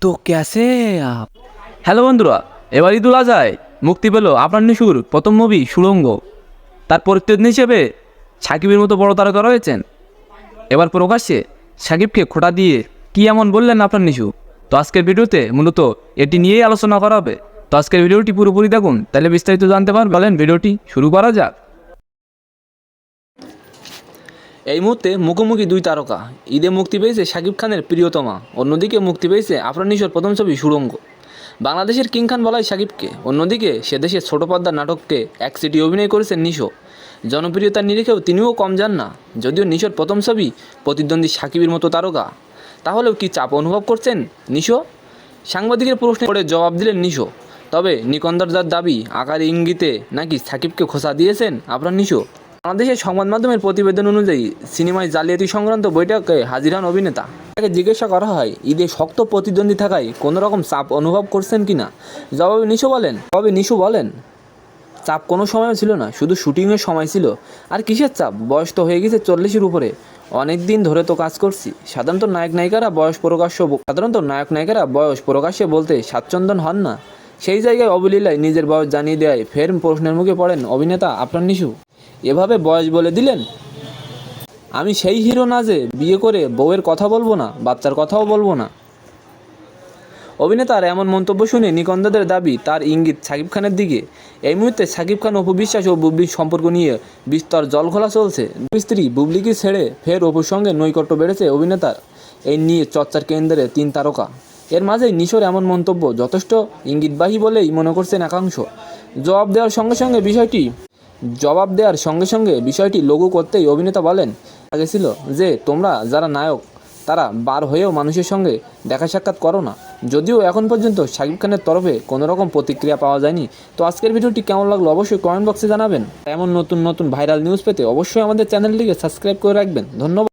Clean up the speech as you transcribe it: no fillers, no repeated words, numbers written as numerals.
तो कैसे आप। হ্যালো বন্ধুরা, এবার ঈদুল আজহায় মুক্তি পেল আফরান নিশোর প্রথম মুভি সুড়ঙ্গ। তার প্রতিদ্বন্দ্বী হিসেবে সাকিবের মতো বড় তারকা রয়েছেন। এবার প্রকাশ্যে সাকিবকে খোঁটা দিয়ে কী এমন বললেন আফরান নিশো। তো আজকের ভিডিওতে মূলত এটি নিয়েই আলোচনা করা হবে। তো আজকের ভিডিওটি পুরোপুরি দেখুন, তাহলে বিস্তারিত জানতে পারবেন। বলেন ভিডিওটি শুরু করা যাক। এই মুহূর্তে মুখোমুখি দুই তারকা। ঈদে মুক্তি পেয়েছে শাকিব খানের প্রিয়তমা, অন্যদিকে মুক্তি পেয়েছে আফরান নিশোর প্রথম ছবি সুড়ঙ্গ। বাংলাদেশের কিং খান বলাই শাকিবকে, অন্যদিকে সে দেশের ছোট পর্দার নাটককে এক সিটি অভিনয় করেছেন নিশো। জনপ্রিয়তার নিরিখেও তিনিও কম যান না। যদিও নিশোর প্রথম ছবি প্রতিদ্বন্দ্বী শাকিবের মতো তারকা, তাহলেও কি চাপ অনুভব করছেন নিশো? সাংবাদিকের প্রশ্নের পরে জবাব দিলেন নিশো। তবে নিকন্দরদার দাবি, আকার ইঙ্গিতে নাকি সাকিবকে খোঁচা দিয়েছেন আফরান নিশো। বাংলাদেশের সংবাদ মাধ্যমের প্রতিবেদন অনুযায়ী সিনেমায় জালিয়াতি সংক্রান্ত বৈঠকে হাজির হন অভিনেতা। তাকে জিজ্ঞাসা করা হয় ঈদে শক্ত প্রতিদ্বন্দ্বী থাকায় কোনো রকম চাপ অনুভব করছেন কিনা। জবাবে নিশো বলেন, চাপ কোনো সময় ছিল না, শুধু শুটিংয়ের সময় ছিল। আর কিসের চাপ, বয়স তো হয়ে গেছে 40-এর উপরে, অনেক দিন ধরে তো কাজ করছি। সাধারণত নায়ক নায়িকারা বয়স প্রকাশ্যে বলতে স্বাচ্ছন্দ্য হন না। সেই জায়গায় অবলীলায় নিজের বয়স জানিয়ে দেওয়ায় ফের প্রশ্নের মুখে পড়েন অভিনেতা আফরান নিশো। এভাবে বয়স বলে দিলেন, আমি সেই হিরো না যে বিয়ে করে বউয়ের কথা বলবো না, বাচ্চার কথাও বলবো না। অভিনেতার এমন মন্তব্য শুনে নিকন্দদের দাবি, তার ইঙ্গিত সাকিব খানের দিকে। এই মুহূর্তে সাকিব খান, অপু বিশ্বাস ও বুবলির সম্পর্ক নিয়ে বিস্তর জলঘোলা চলছে। স্ত্রী বুবলিকে ছেড়ে ফের অপুর সঙ্গে নৈকট্য বেড়েছে অভিনেতার। এই নিয়ে চর্চার কেন্দ্রে তিন তারকা। এর মাঝেই নিশোর এমন মন্তব্য যথেষ্ট ইঙ্গিতবাহী বলেই মনে করছেন একাংশ। জবাব দেওয়ার সঙ্গে সঙ্গে বিষয়টি লঘু করতেই অভিনেতা বলেন, গেছিল যে তোমরা যারা নায়ক তারা বার হয়েও মানুষের সঙ্গে দেখা সাক্ষাৎ করো না। যদিও এখন পর্যন্ত শাকিব খানের তরফে কোনো রকম প্রতিক্রিয়া পাওয়া যায়নি। তো আজকের ভিডিওটি কেমন লাগলো অবশ্যই কমেন্ট বক্সে জানাবেন। এমন নতুন ভাইরাল নিউজ পেতে অবশ্যই আমাদের চ্যানেলটিকে সাবস্ক্রাইব করে রাখবেন। ধন্যবাদ।